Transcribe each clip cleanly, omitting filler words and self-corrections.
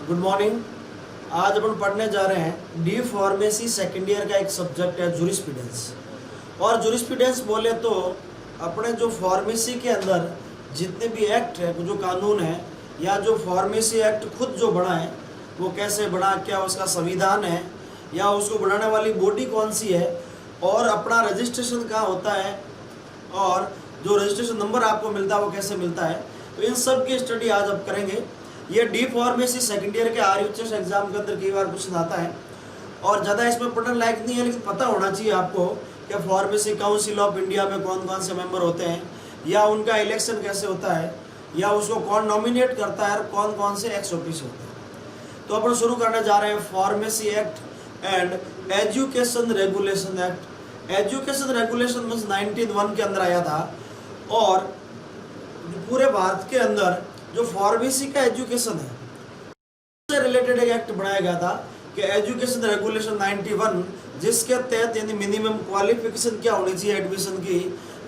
Good morning. आज अपन पढ़ने जा रहे हैं डी फार्मेसी सेकेंड ईयर का एक सब्जेक्ट है जूरिस्प्रूडेंस। और जूरिस्प्रूडेंस बोले तो अपने जो फार्मेसी के अंदर जितने भी एक्ट है, जो कानून है या जो फार्मेसी एक्ट खुद जो बना है वो कैसे बना, क्या उसका संविधान है या उसको बनाने वाली बॉडी कौन सी है और अपना रजिस्ट्रेशन कहाँ होता है और जो रजिस्ट्रेशन नंबर आपको मिलता है वो कैसे मिलता है। तो इन सब की स्टडी आज आप करेंगे। ये डी फार्मेसी सेकेंड ईयर के RUHS एग्जाम के अंदर कई बार क्वेश्चन आता है और ज़्यादा इसमें पढ़ने लायक नहीं है, लेकिन पता होना चाहिए आपको कि फार्मेसी काउंसिल ऑफ इंडिया में कौन कौन से मेंबर होते हैं या उनका इलेक्शन कैसे होता है या उसको कौन नॉमिनेट करता है और कौन कौन से एक्स ऑफिस होते हैं। तो अपन शुरू करने जा रहे हैं pharmacy act and education regulation act. Education regulation means 1901 के अंदर आया था और पूरे भारत के अंदर जो फार्मेसी का एजुकेशन है उससे रिलेटेड एक एक्ट बनाया गया था कि एजुकेशन रेगुलेशन 91, जिसके तहत यानी मिनिमम क्वालिफिकेशन क्या होनी चाहिए एडमिशन की,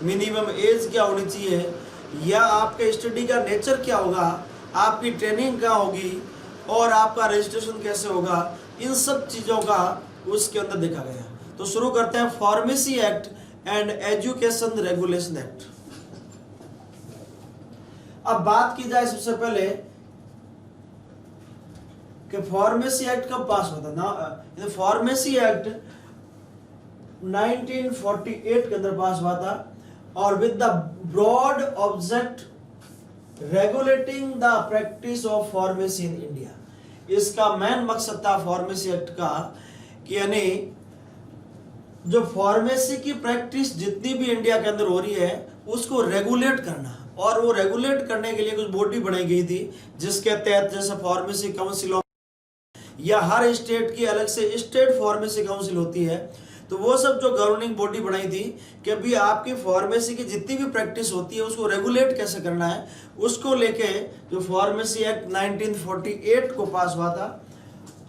मिनिमम एज क्या होनी चाहिए या आपके स्टडी का नेचर क्या होगा, आपकी ट्रेनिंग क्या होगी और आपका रजिस्ट्रेशन कैसे होगा, इन सब चीज़ों का उसके अंदर देखा गया। तो शुरू करते हैं pharmacy act and education regulation act. अब बात की जाए सबसे पहले कि फार्मेसी एक्ट कब पास होता ना। फार्मेसी एक्ट 1948 के अंदर पास हुआ था और with the broad object regulating the practice of pharmacy in India. इसका मेन मकसद था फार्मेसी एक्ट का कि यानी जो फार्मेसी की प्रैक्टिस जितनी भी इंडिया के अंदर हो रही है उसको रेगुलेट करना, और वो रेगुलेट करने के लिए कुछ बॉडी बनाई गई थी जिसके तहत जैसे फार्मेसी काउंसिल ऑफ या हर स्टेट की अलग से स्टेट फार्मेसी काउंसिल होती है, तो वो सब जो गवर्निंग बॉडी बनाई थी कि अभी आपकी फार्मेसी की जितनी भी प्रैक्टिस होती है उसको रेगुलेट कैसे करना है, उसको लेके जो फार्मेसी एक्ट 1948 को पास हुआ था।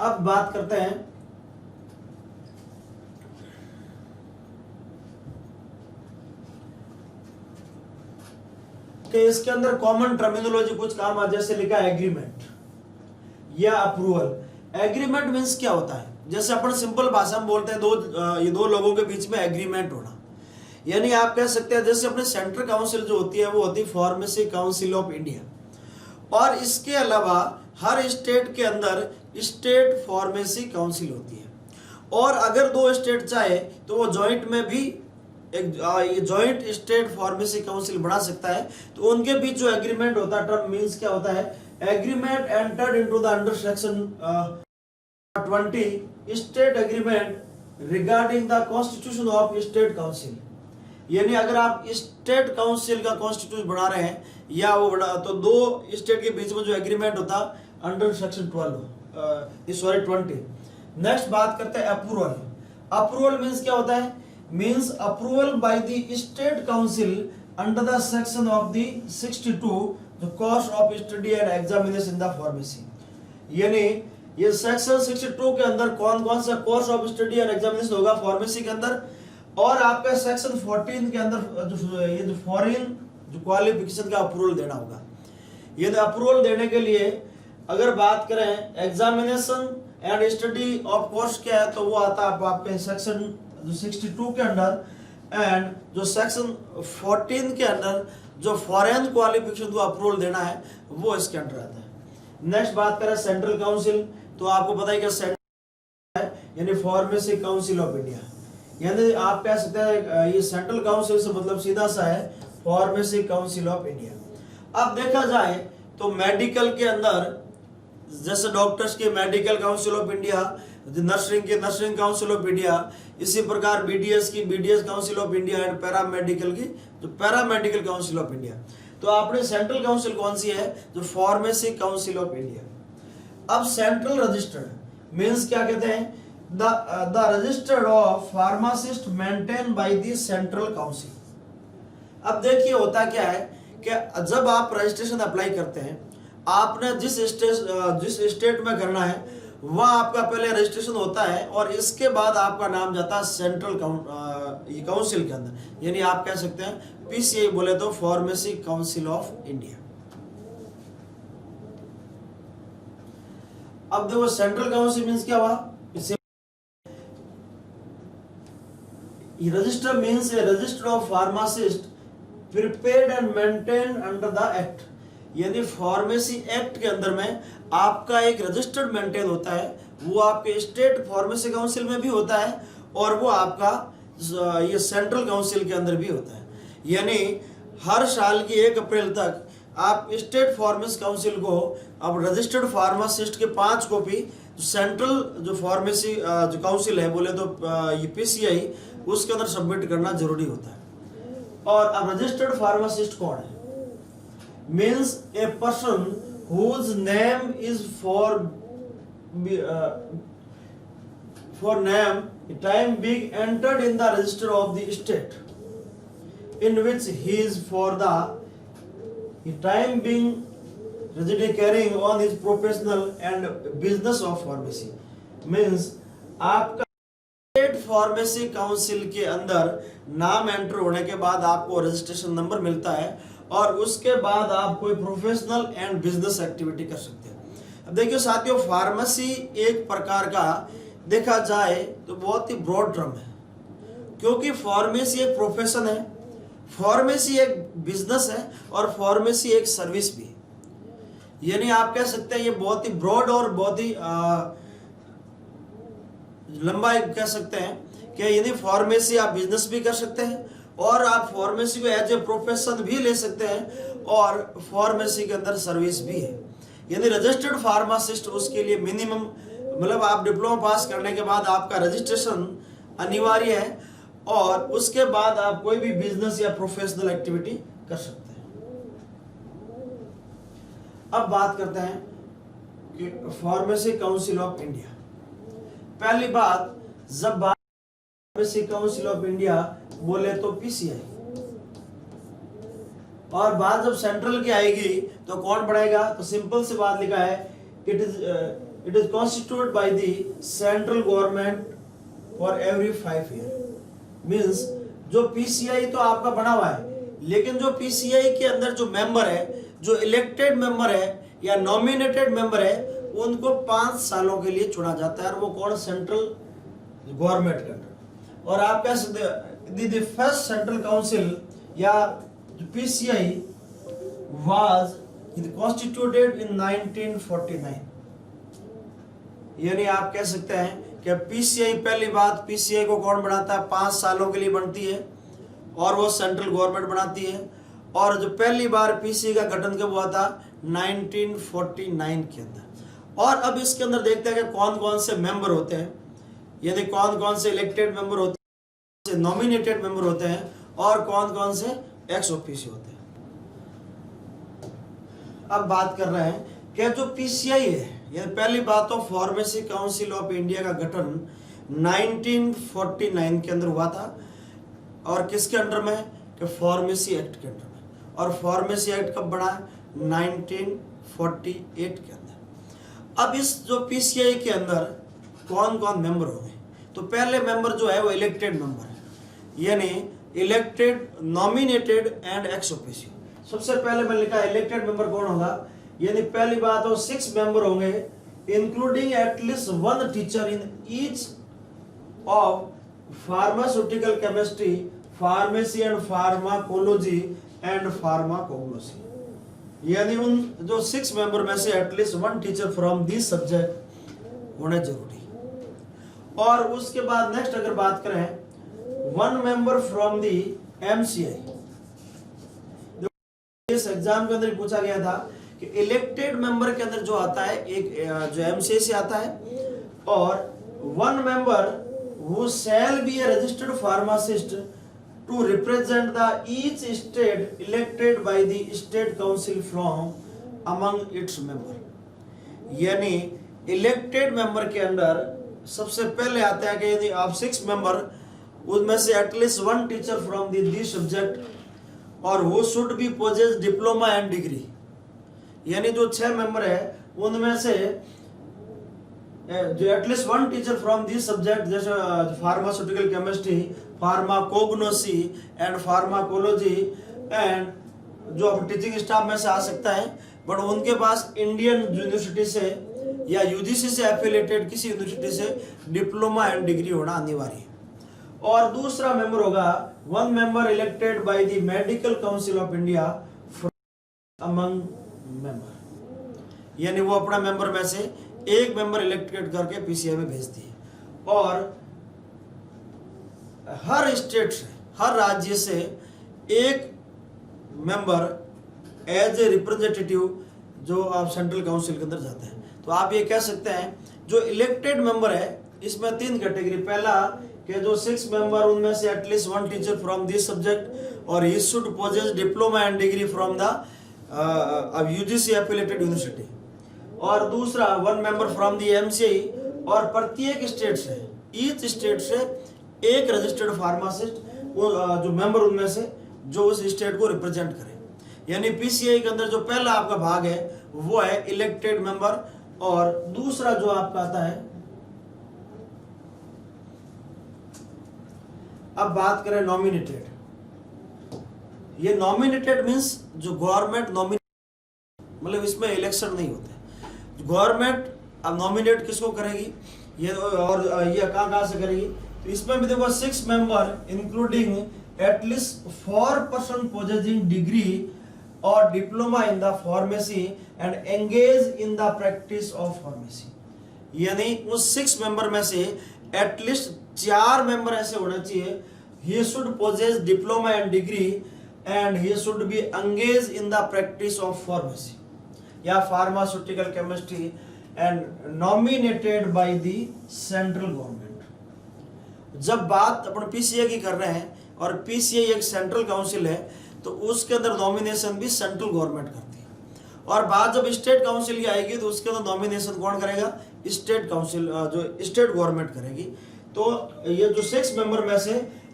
अब बात करते हैं कि इसके अंदर कॉमन टर्मिनोलॉजी कुछ काम आ, जैसे लिखा है एग्रीमेंट या अप्रूवल। एग्रीमेंट मींस क्या होता है, जैसे अपन सिंपल भाषा में बोलते हैं ये दो लोगों के बीच में एग्रीमेंट होना, यानी आप कह सकते हैं जैसे अपने सेंट्रल काउंसिल जो होती है वो होती है फार्मेसी काउंसिल ऑफ इंडिया, और इसके अलावा हर स्टेट के अंदर स्टेट फार्मेसी काउंसिल होती है, और अगर दो स्टेट चाहे तो वो जॉइंट में भी एक जॉइंट स्टेट फार्मेसी काउंसिल बना सकता है। तो उनके बीच जो एग्रीमेंट होता है, टर्म मींस क्या होता है, agreement entered into the under section 20 state agreement regarding the constitution of state council. यानी अगर आप स्टेट काउंसिल का कॉन्स्टिट्यूशन बना रहे हैं या वो बना, तो दो स्टेट के बीच में जो एग्रीमेंट होता अंडर सेक्शन 20। नेक्स्ट बात करते हैं अप्रूवल। अप्रूवल मींस क्या होता है, means approval by the state council under the section of the 62 the course of study and examination in the pharmacy। यानी ये सेक्शन 62 के अंदर कौन कौन सा course of study and examination होगा फार्मेसी के अंदर, और आपका सेक्शन 14 के अंदर ये जो फॉरेन जो क्वालिफिकेशन का अप्रूवल देना होगा। ये अप्रूवल देने के लिए अगर बात करें examination and study of course क्या है, तो वो आता है आपके सेक्शन जो 62 के अंडर, एंड जो सेक्शन 14 के अंदर जो फॉरेन क्वालिफिकेशन को अप्रूवल देना है वो इसके अंडर आता है। नेक्स्ट बात करें सेंट्रल काउंसिल, तो आपको पता है कि सेंट्रल है यानी फार्मेसी काउंसिल ऑफ इंडिया, यानी आप कह सकते हैं ये सेंट्रल काउंसिल से मतलब सीधा सा है फार्मेसी काउंसिल ऑफ इंडिया। अब देखा जाए तो मेडिकल के अंदर जैसे डॉक्टर्स के medical council of India, nursing के नर्सिंग काउंसिल ऑफ इंडिया, इसी प्रकार BDS की BDS council of India and paramedical की जो पैरामेडिकल काउंसिल ऑफ इंडिया। तो आपने सेंट्रल काउंसिल कौन सी है, जो फार्मेसी काउंसिल ऑफ इंडिया। अब सेंट्रल रजिस्टर्ड मींस क्या कहते हैं, the registered of pharmacist maintain by the central council. अब देखिए होता क्या है कि जब आप रजिस्ट्रेशन अप्लाई करते हैं, आपने जिस स्टेट में करना है वह आपका पहले रजिस्ट्रेशन होता है और इसके बाद आपका नाम जाता है सेंट्रल काउंसिल के अंदर, यानी आप कह सकते हैं PCI बोले तो फार्मेसी काउंसिल ऑफ इंडिया। अब देखो सेंट्रल काउंसिल मीन्स क्या हुआ, register means A register of pharmacist prepared and maintained under the act. यानी फार्मेसी एक्ट के अंदर में आपका एक रजिस्टर्ड मेंटेन होता है, वो आपके स्टेट फार्मेसी काउंसिल में भी होता है और वो आपका ये सेंट्रल काउंसिल के अंदर भी होता है। यानी हर साल की 1 अप्रैल तक आप स्टेट फार्मेसी काउंसिल को अब रजिस्टर्ड फार्मासिस्ट के 5 कॉपी सेंट्रल जो फार्मेसी जो काउंसिल है बोले तो ये पीसीआई उसके अंदर सबमिट करना जरूरी होता है। और अब रजिस्टर्ड फार्मासिस्ट कौन है? Means a person whose name is for name time being entered in the register of the state in which he is for the time being residing carrying on his professional and business of pharmacy। means आपका state pharmacy council के अंदर नाम enter होने के बाद आपको registration number मिलता है और उसके बाद आप कोई प्रोफेशनल एंड बिजनेस एक्टिविटी कर सकते हैं। अब देखिए साथियों, फार्मेसी एक प्रकार का देखा जाए तो बहुत ही ब्रॉड टर्म है, क्योंकि फार्मेसी एक प्रोफेशन है, फार्मेसी एक बिजनेस है और फार्मेसी एक सर्विस भी है। यानी आप कह सकते हैं ये बहुत ही ब्रॉड और बहुत ही लंबा कह सकते हैं कि यानी फार्मेसी आप बिजनेस भी कर सकते हैं और आप फार्मेसी को एज ए प्रोफेशन भी ले सकते हैं और फार्मेसी के अंदर सर्विस भी है। यानी रजिस्टर्ड फार्मासिस्ट उसके लिए मिनिमम मतलब आप डिप्लोमा पास करने के बाद आपका रजिस्ट्रेशन अनिवार्य है और उसके बाद आप कोई भी बिजनेस या प्रोफेशनल एक्टिविटी कर सकते हैं। अब बात करते हैं कि फार्मेसी काउंसिल ऑफ इंडिया। पहली बात, जब बात फार्मेसी काउंसिल ऑफ इंडिया बोले तो पीसीआई, और बात जब सेंट्रल की आएगी तो कौन पढ़ेगा? तो सिंपल सी बात लिखा है, it is constituted by the central government for every 5 years। Means जो पीसीआई तो आपका बना हुआ है, लेकिन जो पीसीआई के अंदर जो मेंबर है, जो इलेक्टेड मेंबर है या नॉमिनेटेड मेंबर है, उनको 5 सालों के लिए चुना जाता है और वो कौन? सेंट्रल गवर्नमेंट के अंदर। और आप कह सकते हैं द फर्स्ट सेंट्रल काउंसिल या पीसीआई वाज कॉन्स्टिट्यूटेड इन 1949। यानी आप कह सकते हैं कि पीसीआई, पहली बात पीसीआई को कौन बनाता है? 5 सालों के लिए बनती है और वो सेंट्रल गवर्नमेंट बनाती है। और जो पहली बार पीसीआई का गठन कब हुआ था? 1949 के अंदर। और अब इसके अंदर देखते हैं कि कौन कौन से मेंबर होते हैं, यानी कौन कौन से इलेक्टेड मेंबर होते हैं, नॉमिनेटेड मेंबर होते हैं और कौन कौन से एक्स ऑफिशियो होते हैं। अब बात कर रहे हैं कि जो पीसीआई है, यह पहली बात तो फार्मेसी काउंसिल ऑफ इंडिया का गठन 1949 के अंदर हुआ था और किसके अंडर में? कि फार्मेसी एक्ट के अंडर में। और फार्मेसी एक्ट कब बना? 1948 के अंदर। अब इस जो पीसीआई के अंदर कौन कौन मेंबर होंगे? तो पहले मेंबर जो है वो इलेक्टेड मेंबर है, यानी elected, nominated and ex officio. सबसे पहले मैंने लिखा इलेक्टेड मेंबर कौन होगा, यानी पहली बात तो 6 मेंबर होंगे including at least 1 teacher in each of pharmaceutical chemistry, pharmacy and pharmacology and pharmacognosy. यानी उन जो 6 मेंबर में से at least 1 teacher from this subject होने जरूरी। और उसके बाद नेक्स्ट अगर बात करें 1 मेंबर फ्रॉम दी एमसीआई। इस एग्जाम के अंदर पूछा गया था कि इलेक्टेड मेंबर के अंदर जो आता है एक जो एमसीआई से आता है, और 1 member who shall be a registered pharmacist to represent the each state elected by the state council from among its member। यानी इलेक्टेड मेंबर के अंदर सबसे पहले आता है कि यदि आप 6 मेंबर, उनमें से at least 1 teacher from this subject और वो should be possess diploma and degree. यानी जो 6 मेंबर है उनमें से जो at least 1 teacher from this subject, जैसे pharmaceutical chemistry, pharmacognosy and pharmacology, and जो अब टीचिंग स्टाफ में से आ सकता है, बट उनके पास इंडियन यूनिवर्सिटी से या यूजीसी से एफिलिएटेड किसी यूनिवर्सिटी से डिप्लोमा एंड डिग्री होना अनिवार्य है। और दूसरा मेंबर होगा 1 member elected by the medical council of India among member, यानी वो अपना मेंबर में से एक मेंबर इलेक्टेड करके पीसीआई में भेजती है। और हर स्टेट से, हर राज्य से एक मेंबर एज ए रिप्रेजेंटेटिव जो आप सेंट्रल काउंसिल के अंदर जाते हैं। तो आप ये कह सकते हैं जो इलेक्टेड मेंबर है इसमें 3 कैटेगरी, पहला कि जो 6 मेंबर उनमें से at least 1 teacher from this subject और he should possess diploma and degree from the UGC affiliated university. और दूसरा 1 मेंबर फ्रॉम द एमसीआई, और प्रत्येक स्टेट से, ईच स्टेट से एक रजिस्टर्ड फार्मासिस्ट जो मेंबर उनमें से जो उस स्टेट को रिप्रेजेंट करे। यानी पीसीआई के अंदर जो पहला आपका भाग है वो है इलेक्टेड मेंबर, और दूसरा जो आपका आता है, अब बात करें नॉमिनेटेड। ये नॉमिनेटेड मींस जो गवर्नमेंट नॉमिनेट, मतलब इसमें इलेक्शन नहीं होते, गवर्नमेंट अब नॉमिनेट किसको करेगी ये, और ये कहां से करेगी। तो इसमें भी देखो 6 member including at least 4 person possessing degree और diploma in the pharmacy and engage in the practice of pharmacy. यानी उस 6 मेंबर में से एटलीस्ट 4 मेंबर ऐसे होने चाहिए, he should possess diploma and degree and he should be engage in the practice of pharmacy या pharmaceutical chemistry and nominated by the central government. जब बात अपन पीसीआई की कर रहे हैं और पीसीआई एक सेंट्रल काउंसिल है तो उसके अंदर नॉमिनेशन भी सेंट्रल गवर्नमेंट करती है, और बात जब स्टेट काउंसिल की आएगी तो उसके अंदर नॉमिनेशन कौन करेगा, स्टेट काउंसिल जो स्टेट गवर्नमेंट करेगी। तो ये जो 6 मेंबर में से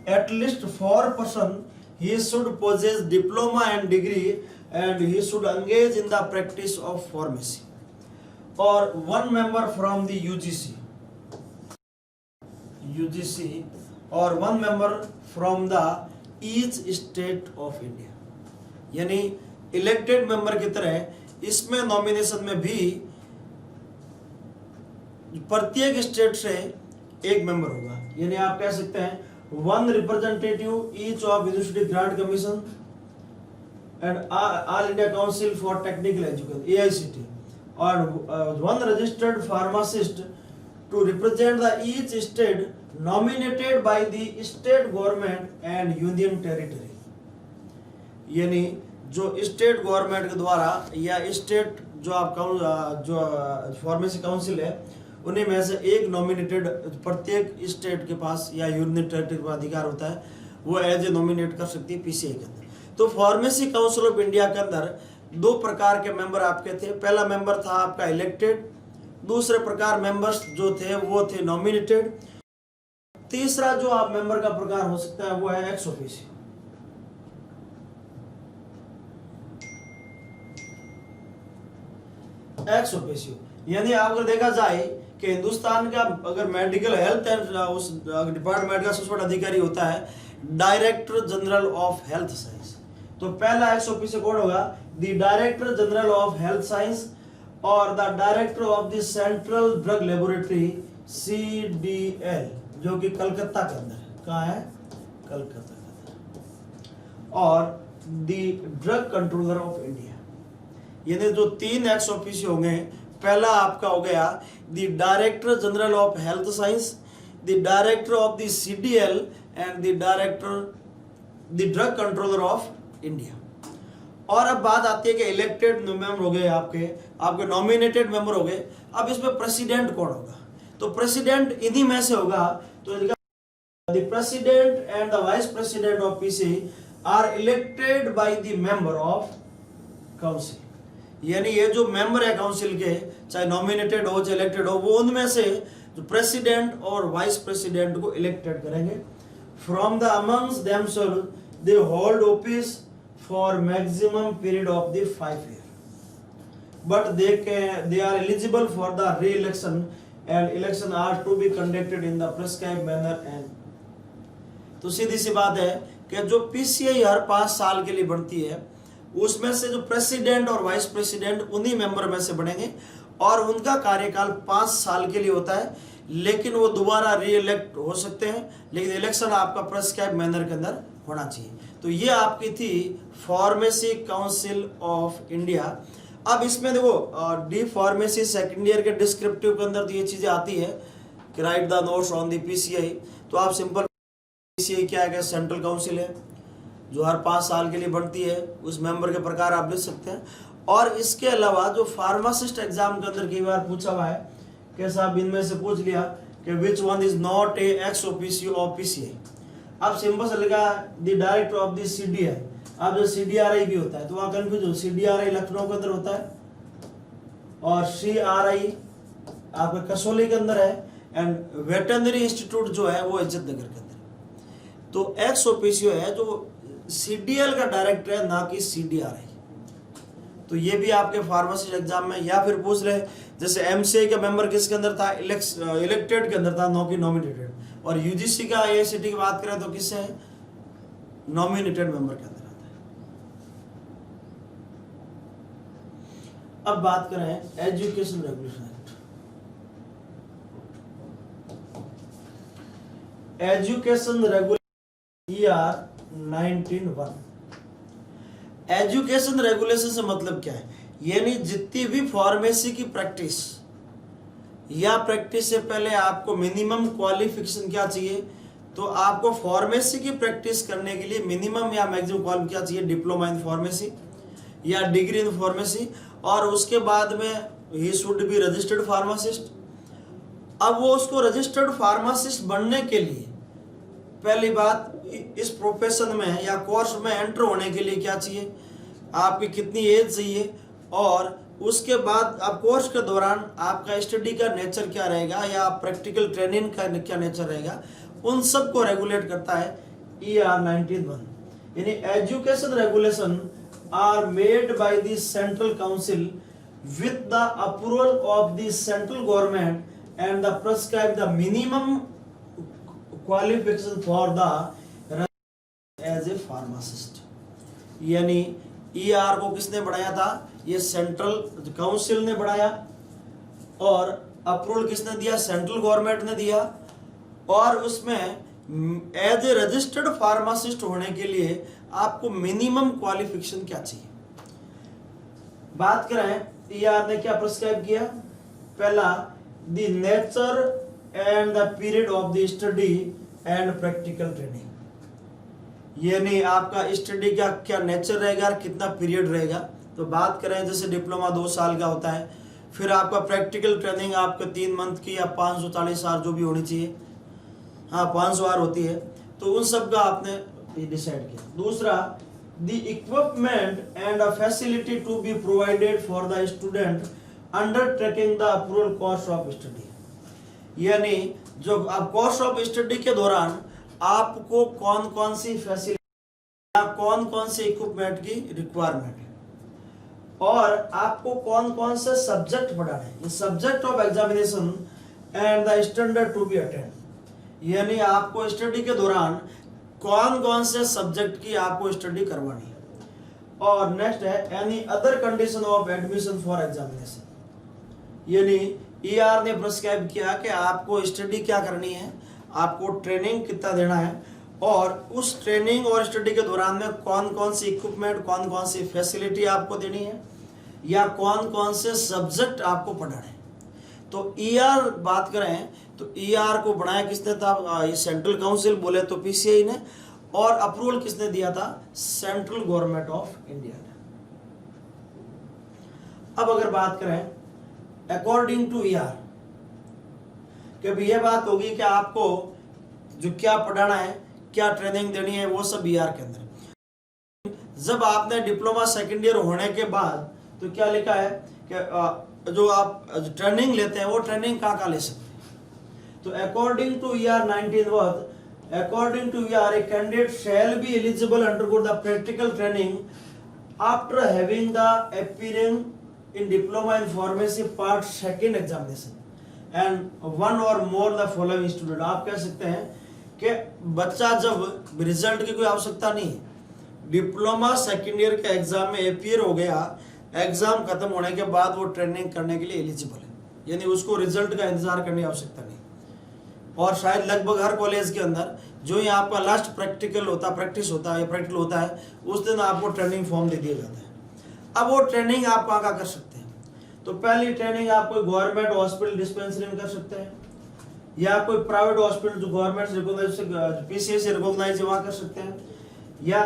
एटलीस्ट 4 पर्सन ही should possess diploma and degree and he should engage in the practice of pharmacy, और 1 मेंबर फ्रॉम द यूजीसी और 1 member from the each state of India. यानी इलेक्टेड मेंबर की तरह इसमें नॉमिनेशन में भी प्रत्येक स्टेट से एक मेंबर होगा। यानी आप कह सकते हैं 1 representative each of university grant commission and all India council for technical education AICT, और 1 registered pharmacist to represent the each state nominated by the state government and union territory। यानी जो स्टेट गवर्नमेंट के द्वारा या state जो आप जो pharmacy council है उन्हीं में से एक नॉमिनेटेड प्रत्येक स्टेट के पास या यूनियन टेरिटरी का अधिकार होता है, वो एज ए नॉमिनेट कर सकती है पीसीआई के अंदर। तो फार्मेसी काउंसिल ऑफ इंडिया के अंदर 2 प्रकार के मेंबर आपके थे। पहला मेंबर था आपका इलेक्टेड, दूसरे प्रकार मेंबर्स जो थे वो थे नॉमिनेटेड। तीसरा जो आप मेंबर का प्रकार हो सकता है वो है एक्स ऑफिशियो। एक्स ऑफिशियो यानी अगर देखा जाए कि हिंदुस्तान का अगर मेडिकल हेल्थ एंड उस डिपार्टमेंट का सबसे बड़ा अधिकारी होता है director general of health science. तो पहला एक्स ऑफिशियो कौन होगा, the director general of health science और the director of the central drug laboratory CDL, जो कि कलकत्ता के अंदर है। कहाँ है, कलकत्ता के अंदर। और the drug controller of India. यानी जो 3 एक्स ऑफिशियो होंगे, पहला आपका हो गया the director general of health science, the director of the CDL and the director the drug controller of India. और अब बात आती है कि इलेक्टेड मेंबर हो गए, आपके नॉमिनेटेड मेंबर हो गए। अब इसमें प्रेसिडेंट कौन होगा, तो प्रेसिडेंट इन्हीं में से होगा। तो the president and the vice president of PC are elected by the member of council. यानी ये जो मेंबर है काउंसिल के, चाहे नॉमिनेटेड हो चाहे इलेक्टेड हो, वो उनमें से जो प्रेसिडेंट और वाइस प्रेसिडेंट को इलेक्टेड करेंगे। From the amongst themselves they hold office for maximum period of the 5 years, but they are eligible for the re-election and election are to be conducted in the prescribed manner and। तो सीधी सी बात है कि जो PCI हर 5 साल के लिए बनती है उसमें से जो प्रेसिडेंट और वाइस प्रेसिडेंट उन्हीं मेंबर में से बनेंगे, और उनका कार्यकाल 5 साल के लिए होता है, लेकिन वो दोबारा री इलेक्ट हो सकते हैं, लेकिन इलेक्शन आपका प्रेस्क्राइब मैनर के अंदर होना चाहिए। तो ये आपकी थी फार्मेसी काउंसिल ऑफ इंडिया। अब इसमें देखो डी फार्मेसी सेकेंड ईयर के डिस्क्रिप्टिव के अंदर तो ये चीजें आती है कि right the notes on the PCI. तो आप सिंपल पीसीआई क्या है, सेंट्रल काउंसिल है जो हर 5 साल के लिए बनती है, उस मेंबर के प्रकार आप लिख सकते हैं। और इसके अलावा जो फार्मासिस्ट एग्जाम के अंदर कई बार पूछा हुआ है कि साहब इनमें से पूछ लिया कि which one is not a ex officio of PCI. अब सिंपल से लिखा the director of the CDI. अब जो सीडीआरआई भी होता है तो वहां कंफ्यूज हो, सीडीआरआई लखनऊ के अंदर होता है और सीआरआई आपके कसौली के अंदर है, एंड वेटरनरी इंस्टीट्यूट जो है वो इज्जत नगर के अंदर है। तो एक्स ऑफिशियो है जो सीडीएल का डायरेक्टर है, ना कि सीडीआरआई। तो ये भी आपके फार्मेसी एग्जाम में, या फिर पूछ रहे जैसे एमसीआई का मेंबर किसके अंदर था, इलेक्टेड के अंदर था, नो की नॉमिनेटेड। और यूजीसी का आईआईसीटी की बात करें तो किससे है, नॉमिनेटेड मेंबर के अंदर आता है। अब बात करें education regulation act. Education regulation ER 1901। Education regulation से मतलब क्या है, यानी जितनी भी फार्मेसी की प्रैक्टिस या प्रैक्टिस से पहले आपको मिनिमम क्वालिफिकेशन क्या चाहिए, तो आपको फार्मेसी की प्रैक्टिस करने के लिए मिनिमम या मैक्सिमम क्वालिफिकेशन क्या चाहिए, डिप्लोमा इन फार्मेसी या डिग्री इन फार्मेसी, और उसके बाद में ही शुड बी रजिस्टर्ड फार्मासिस्ट। अब वो उसको रजिस्टर्ड फार्मासिस्ट बनने के लिए पहली बात इस प्रोफेशन में या कोर्स में एंटर होने के लिए क्या चाहिए, आपकी कितनी एज चाहिए, और उसके बाद आप कोर्स के दौरान आपका स्टडी का नेचर क्या रहेगा या प्रैक्टिकल ट्रेनिंग का क्या नेचर रहेगा, उन सब को रेगुलेट करता है ER 1901। यानी education regulation are made by the central council with the approval of the central government and the prescribe the minimum qualification for the as a pharmacist. यानी ER को किसने बढ़ाया था, ये सेंट्रल काउंसिल ने बढ़ाया, और अप्रूवल किसने दिया, सेंट्रल गवर्नमेंट ने दिया। और उसमें एज ए रजिस्टर्ड फार्मासिस्ट होने के लिए आपको मिनिमम क्वालिफिकेशन क्या चाहिए। बात करें ER ने क्या प्रिस्क्राइब किया, पहला the nature and the period of the study and practical training. यानी आपका स्टडी का क्या नेचर रहेगा, कितना पीरियड रहेगा। तो बात करें जैसे डिप्लोमा 2 साल का होता है, फिर आपका प्रैक्टिकल ट्रेनिंग आपका 3 मंथ की या 540 आवर जो भी होनी चाहिए, हाँ 500 आवर होती है, तो उन सब का आपने डिसाइड किया। दूसरा the equipment and a facility to be provided for the student undertaking the approval course of study. यानी जो आप कोर्स ऑफ स्टडी के दौरान आपको कौन कौन सी फैसिलिटी या कौन कौन से इक्विपमेंट की रिक्वायरमेंट है, और आपको कौन कौन से सब्जेक्ट पढ़ाने हैं, ये subject of examination and the standard to be attend. यानी आपको स्टडी के दौरान कौन कौन से सब्जेक्ट की आपको स्टडी करवानी है। और नेक्स्ट है any other condition of admission for examination. यानी ER ने प्रिस्क्राइब किया कि आपको स्टडी क्या करनी है, आपको ट्रेनिंग कितना देना है, और उस ट्रेनिंग और स्टडी के दौरान में कौन कौन सी इक्विपमेंट, कौन कौन सी फैसिलिटी आपको देनी है, या कौन कौन से सब्जेक्ट आपको पढ़ाने हैं। तो ER बात करें तो ER को बनाया किसने था, ये सेंट्रल काउंसिल बोले तो PCI ने, और अप्रूवल किसने दिया था, सेंट्रल गवर्नमेंट ऑफ इंडिया ने। अब अगर बात करें अकॉर्डिंग टू ER, कि ये बात होगी कि आपको जो क्या पढ़ाना है, क्या ट्रेनिंग देनी है, वो सब ER के अंदर। जब आपने डिप्लोमा सेकेंड ईयर होने के बाद तो क्या लिखा है कि जो आप ट्रेनिंग लेते हैं वो ट्रेनिंग कहाँ ले सकते हैं। तो according to ER 1901, according to ER, a candidate shall be eligible undergo the practical training after having the appearing in diploma in pharmacy part 2nd examination and one or more the following student। आप कह सकते हैं कि बच्चा जब result की कोई आवश्यकता नहीं है, डिप्लोमा सेकेंड ईयर के एग्जाम में अपियर हो गया, एग्जाम खत्म होने के बाद वो ट्रेनिंग करने के लिए एलिजिबल है, यानी उसको रिजल्ट का इंतजार करने की आवश्यकता नहीं। और शायद लगभग हर कॉलेज के अंदर जो ही आपका लास्ट प्रैक्टिकल होता प्रैक्टिस होता है या प्रैक्टिकल होता है उस दिन आपको ट्रेनिंग फॉर्म दे दिया जाता है। अब वो ट्रेनिंग आप कहाँ कर सकते हैं? तो पहली ट्रेनिंग आप कोई गवर्नमेंट हॉस्पिटल डिस्पेंसरी में कर सकते हैं, या कोई प्राइवेट हॉस्पिटल जो गवर्नमेंट रिकॉग्नाइज पीसीए से रिकॉग्नाइज वहाँ कर सकते हैं, या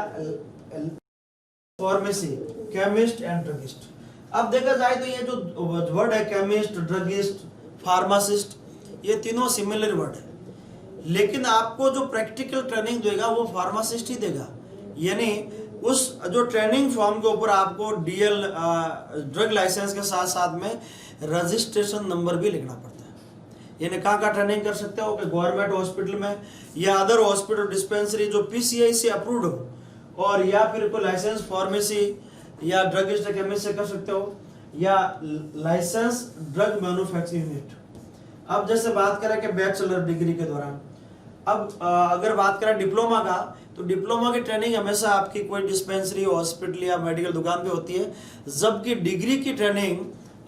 फार्मेसी, केमिस्ट एंड ड्रगिस्ट। अब देखा जाए तो ये जो वर्ड है केमिस्ट, ड्रगिस्ट, फार्मासिस्ट, ये तीनों सिमिलर वर्ड है, लेकिन आपको जो प्रैक्टिकल ट्रेनिंग देगा वो फार्मासिस्ट ही देगा। यानी उस जो ट्रेनिंग फॉर्म के ऊपर आपको डीएल ड्रग लाइसेंस के साथ साथ में रजिस्ट्रेशन नंबर भी लिखना पड़ता है। यानी कहाँ ट्रेनिंग कर सकते हो कि गवर्नमेंट हॉस्पिटल में या अदर हॉस्पिटल डिस्पेंसरी जो पीसीआई से अप्रूव्ड हो, और या फिर कोई लाइसेंस फार्मेसी या ड्रगिस्ट केमिस्ट से कर सकते हो, या लाइसेंस ड्रग मैन्युफैक्चरिंग यूनिट। अब जैसे बात करें कि बैचलर डिग्री के दौरान, अब अगर बात करें डिप्लोमा का, तो डिप्लोमा की ट्रेनिंग हमेशा आपकी कोई डिस्पेंसरी, हॉस्पिटल या मेडिकल दुकान पे होती है, जबकि डिग्री की ट्रेनिंग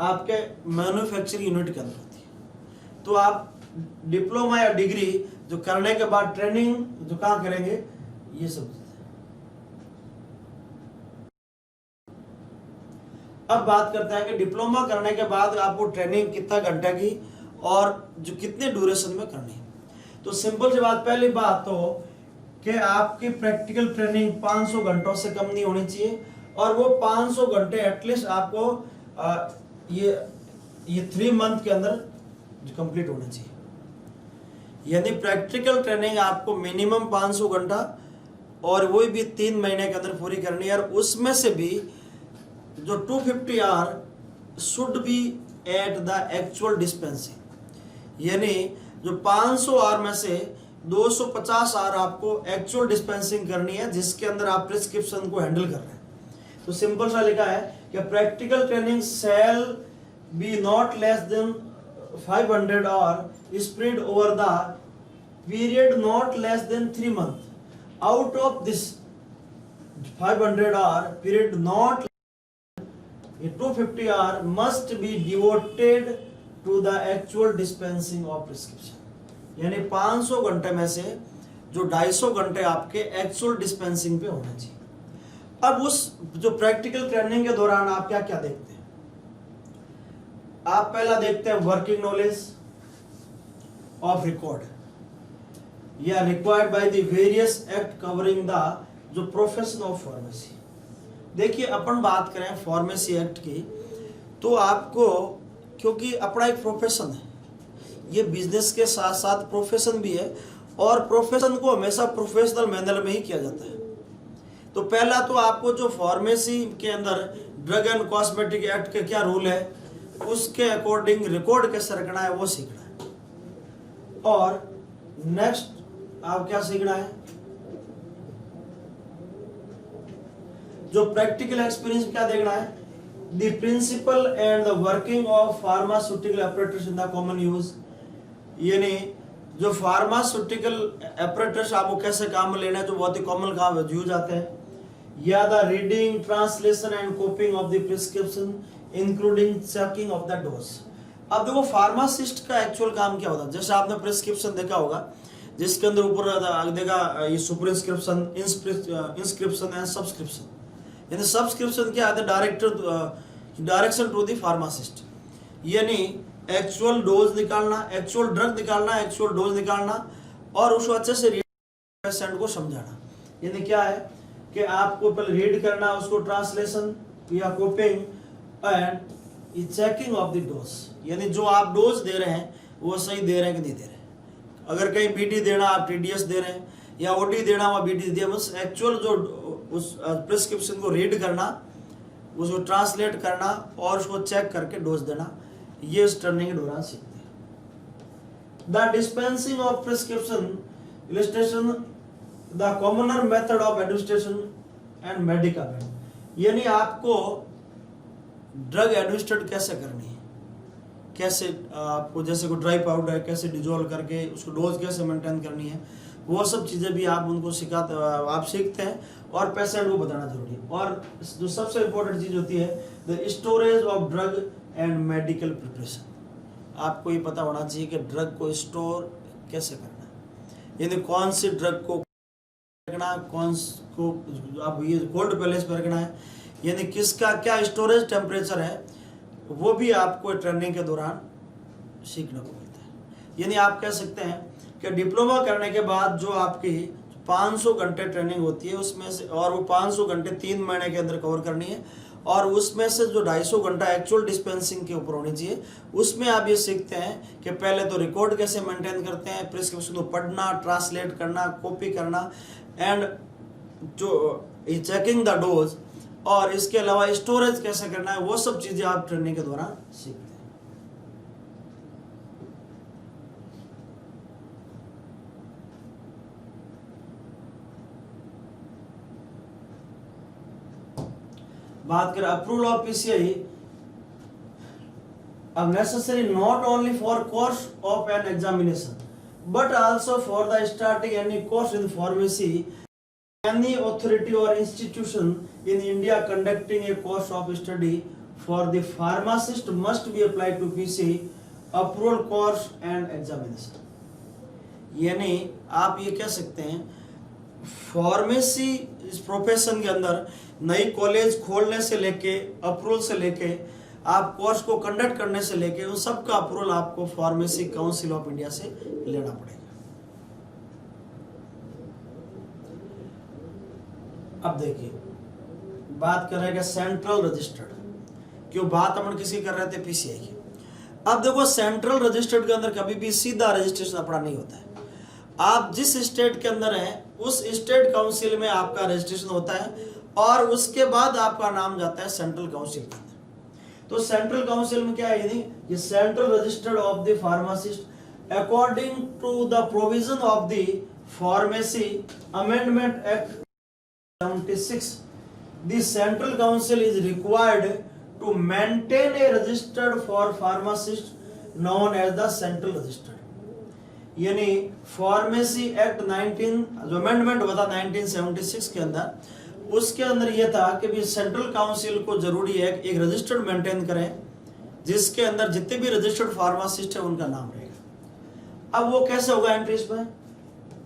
आपके मैन्युफैक्चरिंग यूनिट के अंदर होती है। तो आप डिप्लोमा या डिग्री जो करने के बाद ट्रेनिंग जो कहाँ करेंगे, ये सब। अब बात करते हैं कि डिप्लोमा करने के बाद आपको ट्रेनिंग कितना घंटे की और जो कितने ड्यूरेशन में करनी है। तो सिंपल सी बात, पहली बात तो कि आपकी प्रैक्टिकल ट्रेनिंग 500 घंटों से कम नहीं होनी चाहिए, और वो 500 घंटे एटलीस्ट आपको ये 3 मंथ के अंदर कंप्लीट होना चाहिए। यानी प्रैक्टिकल ट्रेनिंग आपको मिनिमम 500 घंटा और वही भी 3 महीने के अंदर पूरी करनी है, और उसमें से भी जो 250 hour should be at the actual dispensing. यानी जो 500 आवर में से 250 आवर आपको एक्चुअल डिस्पेंसिंग करनी है, जिसके अंदर आप प्रिस्क्रिप्शन को हैंडल कर रहे हैं। तो सिंपल सा लिखा है कि practical training shall be not less than 500 hour spread over the period not less than 3 month. Out of this 500 hour period not 250 hour must be devoted to the actual dispensing of prescription. यानी 500 घंटे में से जो 250 घंटे आपके actual dispensing पे होना चाहिए। अब उस जो प्रैक्टिकल ट्रेनिंग के दौरान आप क्या क्या देखते हैं? आप पहला देखते हैं वर्किंग नॉलेज ऑफ रिकॉर्ड या required by the various act covering the जो प्रोफेशन ऑफ फार्मेसी। देखिए, अपन बात करें फार्मेसी एक्ट की, तो आपको, क्योंकि अपना एक प्रोफेशन है, ये बिजनेस के साथ साथ प्रोफेशन भी है, और प्रोफेशन को हमेशा प्रोफेशनल मैनर में ही किया जाता है। तो पहला तो आपको जो फार्मेसी के अंदर ड्रग एंड कॉस्मेटिक एक्ट के क्या रूल है, उसके अकॉर्डिंग रिकॉर्ड कैसे रखना है वो सीखना है। और नेक्स्ट आप क्या सीखना है, जो प्रैक्टिकल एक्सपीरियंस क्या देखना है, the principle and the working of pharmaceutical apparatus in the common use. यानी जो फार्मास्यूटिकल एपरेटस आपको कैसे काम में लेना है, जो बहुत ही कॉमन काम यूज आते हैं, या the reading, translation and कॉपिंग of the prescription including checking of the dose. अब देखो, फार्मासिस्ट का एक्चुअल काम क्या होता है, जैसे आपने प्रिस्क्रिप्शन देखा होगा जिसके अंदर ऊपर देखा ये सुपरस्क्रिप्शन, इंस्क्रिप्शन एंड सब्सक्रिप्शन। यानी सब्सक्रिप्शन क्या है, डायरेक्शन टू द फार्मासिस्ट, यानी एक्चुअल डोज निकालना, एक्चुअल ड्रग निकालना, एक्चुअल डोज निकालना, और उसको अच्छे से पेशेंट को समझाना। यानी क्या है कि आपको पहले रीड करना, उसको ट्रांसलेशन या कॉपिंग and checking of the dose. यानी जो आप डोज दे रहे हैं वो सही दे रहे हैं कि नहीं दे रहे हैं। अगर कहीं बीटी देना आप टीडीएस दे रहे हैं, या ओडी देना वहाँ बीटी दिया, बस एक्चुअल जो उस प्रिस्क्रिप्शन को रीड करना, उसको ट्रांसलेट करना और उसको चेक करके डोज देना, ये इस ट्रेनिंग के दौरान सीखते हैं। The dispensing of prescription illustration the commoner method of administration and medicament. यानी आपको ड्रग एडमिनिस्ट्रेट कैसे करनी है, कैसे आपको, जैसे कोई ड्राई पाउडर है कैसे डिजोल्व करके उसको डोज कैसे मेंटेन करनी है, वो सब चीज़ें भी आप उनको सिखाते, आप सीखते हैं और पेशेंट को बताना जरूरी है। और जो सबसे इम्पोर्टेंट चीज़ होती है the storage of drug and medical preparation. आपको ये पता होना चाहिए कि ड्रग को स्टोर कैसे करना है, यानी कौन सी ड्रग को रखना, कौन को आप ये कोल्ड पैलेस पर रखना है, यानी किसका क्या स्टोरेज टेम्परेचर है, वो भी आपको ट्रेनिंग के दौरान सीखने को मिलता है। यानी आप कह सकते हैं कि डिप्लोमा करने के बाद जो आपकी 500 घंटे ट्रेनिंग होती है उसमें से, और वो 500 घंटे 3 महीने के अंदर कवर करनी है, और उसमें से जो 250 घंटा एक्चुअल डिस्पेंसिंग के ऊपर होनी चाहिए, उसमें आप ये सीखते हैं कि पहले तो रिकॉर्ड कैसे मेंटेन करते हैं, प्रिस्क्रिप्शन को पढ़ना, ट्रांसलेट करना, कॉपी करना, एंड जो चेकिंग द डोज, और इसके अलावा स्टोरेज कैसे करना है, वो सब चीज़ें आप ट्रेनिंग के दौरान सीखते हैं। बात करें अप्रूवल ऑफ पीसीआई, अब necessary not only for course of an examination but also for the starting any course in pharmacy, any authority or institution in India conducting a course of study for the pharmacist must be applied to PC approval course and examination। यानी आप ये कह सकते हैं pharmacy इस profession के अंदर नई कॉलेज खोलने से लेके अप्रूवल से लेके आप कोर्स को कंडक्ट करने से लेके उन सब का अप्रूवल आपको फार्मेसी काउंसिल ऑफ इंडिया से लेना पड़ेगा। अब देखिए बात कर रहे हैं सेंट्रल रजिस्टर्ड, क्यों बात हम किसी कर रहे थे पीसीआई की। अब देखो सेंट्रल रजिस्टर्ड के अंदर कभी भी सीधा रजिस्ट्रेशन अपना नहीं होता है। आप जिस स्टेट के अंदर हैं उस स्टेट काउंसिल में आपका रजिस्ट्रेशन होता है और उसके बाद आपका नाम जाता है सेंट्रल काउंसिल के अंदर। तो सेंट्रल काउंसिल में क्या है, ये central registered of the pharmacist according to the provision of the pharmacy amendment act 76, the Central Council is required to maintain a registered for pharmacists known as the Central Registered। यानी pharmacy act 19 जो amendment हुआ था 1976 के अंदर, उसके अंदर यह था कि भी सेंट्रल काउंसिल को जरूरी है एक रजिस्टर्ड मेंटेन करें जिसके अंदर जितने भी रजिस्टर्ड फार्मासिस्ट है उनका नाम रहेगा। अब वो कैसे होगा एंट्रीज में,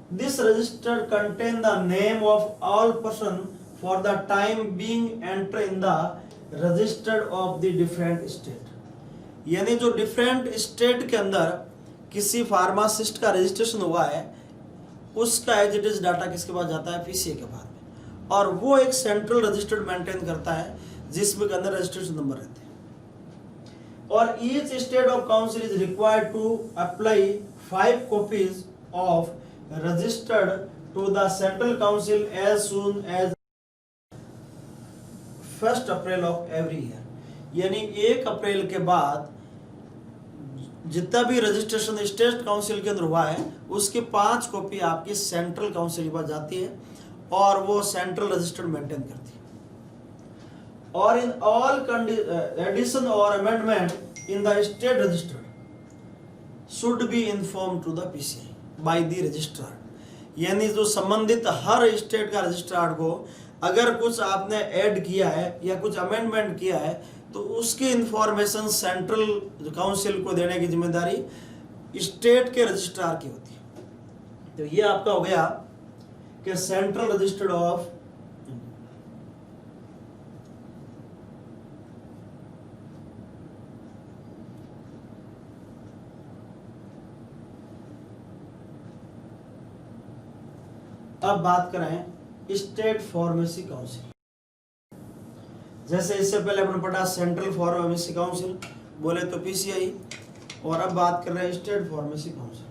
this register contain the name of all person for the time being enter in the register of the different state। यानी जो डिफरेंट स्टेट के अंदर किसी फार्मासिस्ट का रजिस्ट्रेशन हुआ है उसका एज इट इज डाटा किसके पास जाता है, पीसीए के पास में, और वो एक सेंट्रल रजिस्टर्ड मेंटेन करता है जिसमें के अंदर रजिस्ट्रेशन नंबर रहते हैं। और each state of council is required to apply 5 copies of registered to the central council as soon as 1st April of every year। यानी 1 अप्रैल के बाद जितना भी रजिस्ट्रेशन स्टेट काउंसिल के अंदर हुआ है उसकी 5 कॉपी आपकी सेंट्रल काउंसिल के पास जाती है और वो सेंट्रल रजिस्टर्ड मेंटेन करती है। और इन ऑल एडिशन और amendment in the state registered should be inform to the PCI by the registrar. यानी जो संबंधित हर स्टेट का रजिस्ट्रार को अगर कुछ आपने ऐड किया है या कुछ अमेंडमेंट किया है तो उसकी इंफॉर्मेशन सेंट्रल काउंसिल को देने की जिम्मेदारी स्टेट के रजिस्ट्रार की होती है। तो ये आपका हो गया कि सेंट्रल रजिस्टर्ड ऑफ अब बात करें स्टेट फार्मेसी काउंसिल। जैसे इससे पहले अपने पढ़ा सेंट्रल फार्मेसी काउंसिल बोले तो पीसीआई, और अब बात कर रहे हैं state pharmacy council.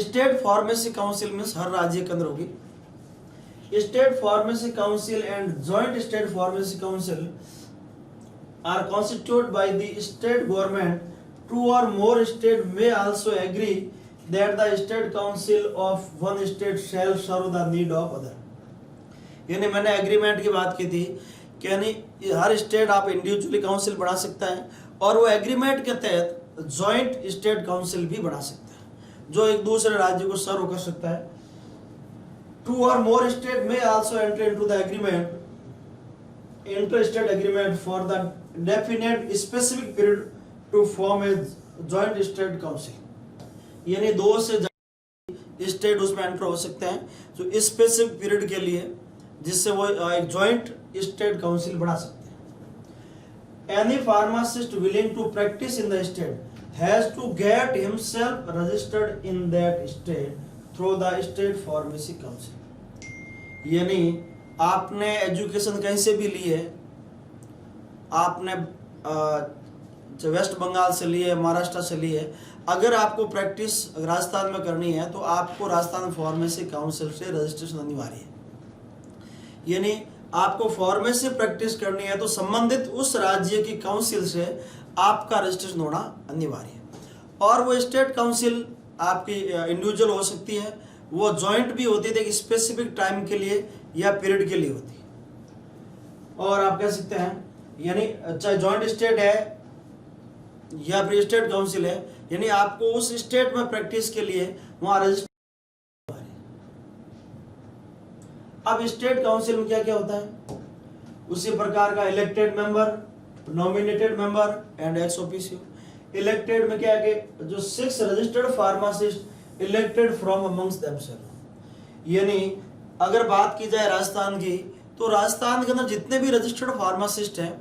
State pharmacy council में हर राज्य के अंदर होगी। State pharmacy council and joint state pharmacy council are constituted by the state government। 2 or more state may also agree that the state council of one state shall serve the need of other। यानी मैंने agreement की बात की थी कि यानी हर state आप individually council बना सकता है और वो एग्रीमेंट के तहत जॉइंट स्टेट काउंसिल भी बना सकता है, जो एक दूसरे राज्य को सर्व कर सकता है। 2 or more state may also enter into the agreement, interstate agreement for the definite specific period to form a joint state council। यानी 2 से ज्यादा स्टेट उसमें एंटर हो सकते हैं जो स्पेसिफिक पीरियड के लिए, जिससे वो एक जॉइंट स्टेट काउंसिल बना सकते हैं। Any pharmacist willing to practice in the state has to get himself registered in that state through the state pharmacy council। यानी आपने एजुकेशन कहीं से भी ली है, आपने वेस्ट बंगाल से ली है, महाराष्ट्र से ली है, अगर आपको प्रैक्टिस राजस्थान में करनी है तो आपको राजस्थान फार्मेसी काउंसिल से रजिस्ट्रेशन अनिवार्य है। यानी आपको फार्मेसी प्रैक्टिस करनी है तो संबंधित उस राज्य की काउंसिल से आपका रजिस्ट्रेशन होना अनिवार्य है। और वो स्टेट काउंसिल आपकी इंडिविजुअल हो सकती है, वो जॉइंट भी होती है, एक स्पेसिफिक टाइम के लिए या पीरियड के लिए होती है। और आप कह सकते हैं यानी चाहे जॉइंट स्टेट है या फिर स्टेट काउंसिल है, यानी आपको उस स्टेट में प्रैक्टिस के लिए वहां रजिस्टर। अब स्टेट काउंसिल में क्या क्या होता है, उसी प्रकार का elected member, nominated member and ex officio. Elected में क्या है कि जो 6 registered pharmacist elected from amongst themselves. यानी अगर बात की जाए राजस्थान की, तो राजस्थान के अंदर जितने भी रजिस्टर्ड फार्मासिस्ट हैं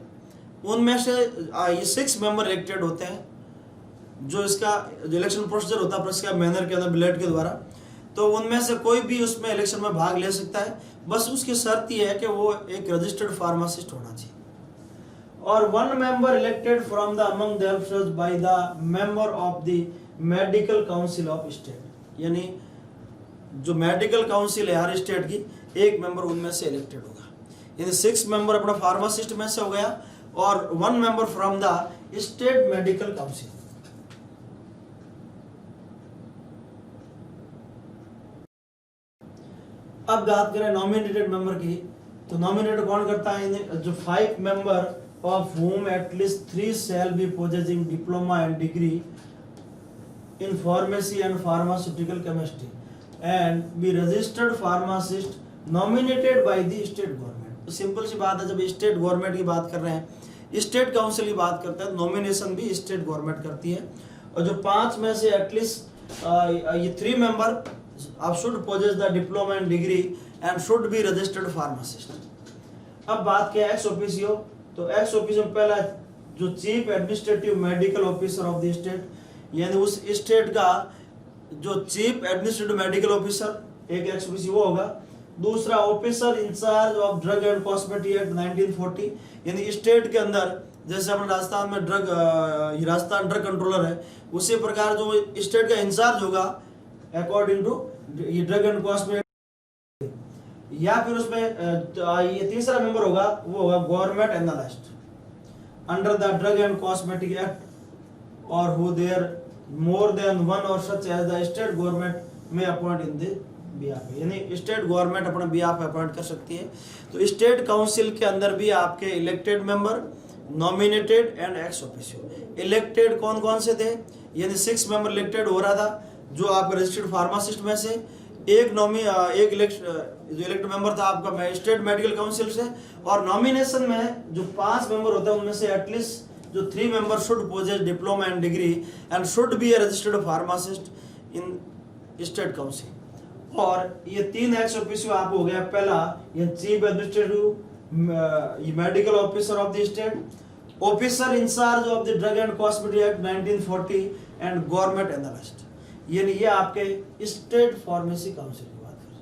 उनमें से ये 6 मेंबर इलेक्टेड होते हैं, जो इसका जो इलेक्शन प्रोसीजर होता है प्रेस मैनर के अंदर बैलेट के द्वारा। तो उनमें से कोई भी उसमें इलेक्शन में भाग ले सकता है, बस उसकी शर्त यह है कि वो एक रजिस्टर्ड फार्मासिस्ट होना चाहिए। और 1 member elected from the among themselves bye the member of the medical council of state. यानी जो मेडिकल काउंसिल है हर स्टेट की, एक मेंबर उनमें से इलेक्टेड होगा। यानी 6 मेंबर अपना फार्मासिस्ट में से हो गया और 1 member from the state medical council. अब बात करें नॉमिनेटेड मेंबर की, तो नॉमिनेट कौन करता है, जो 5 member of whom at least 3 shall be possessing diploma and degree in pharmacy and pharmaceutical chemistry and be registered pharmacist nominated by the state government। तो सिंपल सी बात है, जब स्टेट गवर्नमेंट की बात कर रहे हैं, स्टेट काउंसिल की बात करते हैं, नॉमिनेशन भी स्टेट गवर्नमेंट करती है। और जो 5 में से एटलीस्ट ये 3 मेंबर आप should possess the diploma and degree and should be registered pharmacist. अब बात किया एक्स ऑफिशियो, तो एक्स ऑफिशियो पहला जो chief administrative medical officer of the state, यानी उस स्टेट का जो चीफ एडमिनिस्ट्रेटिव मेडिकल ऑफिसर एक एक्स ऑफिशियो वो होगा। दूसरा officer in charge of drug and cosmetic act 1940, यानी स्टेट के अंदर जैसे अपने राजस्थान में राजस्थान ड्रग कंट्रोलर है, उसी प्रकार जो स्टेट का इंचार्ज होगा अकॉर्डिंग टू ये ड्रग एंड कॉस्मेटिक। या फिर उसमें ये तीसरा मेंबर होगा, वो होगा government analyst under the drug and cosmetic act और हु देयर मोर देन 1 और such as the state government may appoint in the behalf. यानी स्टेट गवर्नमेंट अपने बिहाफ अपॉइंट कर सकती है। तो स्टेट काउंसिल के अंदर भी आपके elected member, nominated and ex officio. Elected कौन कौन से थे, यानी 6 मेंबर इलेक्टेड हो रहा था जो आपका रजिस्टर्ड फार्मासिस्ट में से, एक जो इलेक्टेड मेंबर था आपका स्टेट मेडिकल काउंसिल से, और नॉमिनेशन में जो 5 मेंबर होते हैं उनमें से एटलीस्ट जो 3 member should possess diploma and degree and should be a registered pharmacist in state council. और ये 3 एक्स ऑफिशियो आप हो गया, पहला ये chief administrative medical officer of the state, officer in charge of the drug and cosmetic act 1940 and government analyst. यानी ये आपके स्टेट फार्मेसी काउंसिल की बात करें।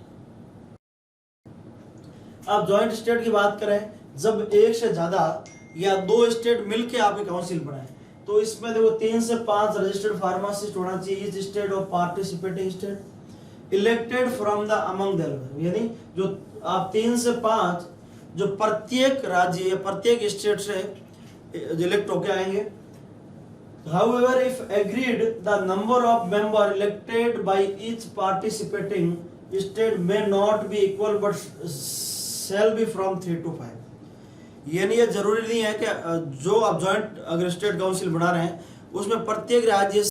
अब जॉइंट स्टेट की बात करें, जब एक से ज्यादा या 2 स्टेट मिलके आपके काउंसिल बनाए, तो इसमें देखो 3 से 5 रजिस्टर्ड फार्मासिस्ट होना चाहिए etch state of participating state elected from the among them. यानी जो आप 3 से 5 जो प्रत्येक राज्य या प्रत्येक स्टेट से इलेक्ट होके आएंगे। However, if agreed, the number of members elected by each participating state may not be equal but shall be from 3 to 5। यानी ये जरूरी नहीं है कि जो आप जॉइंट अगर स्टेट काउंसिल बना रहे हैं उसमें प्रत्येक राज्य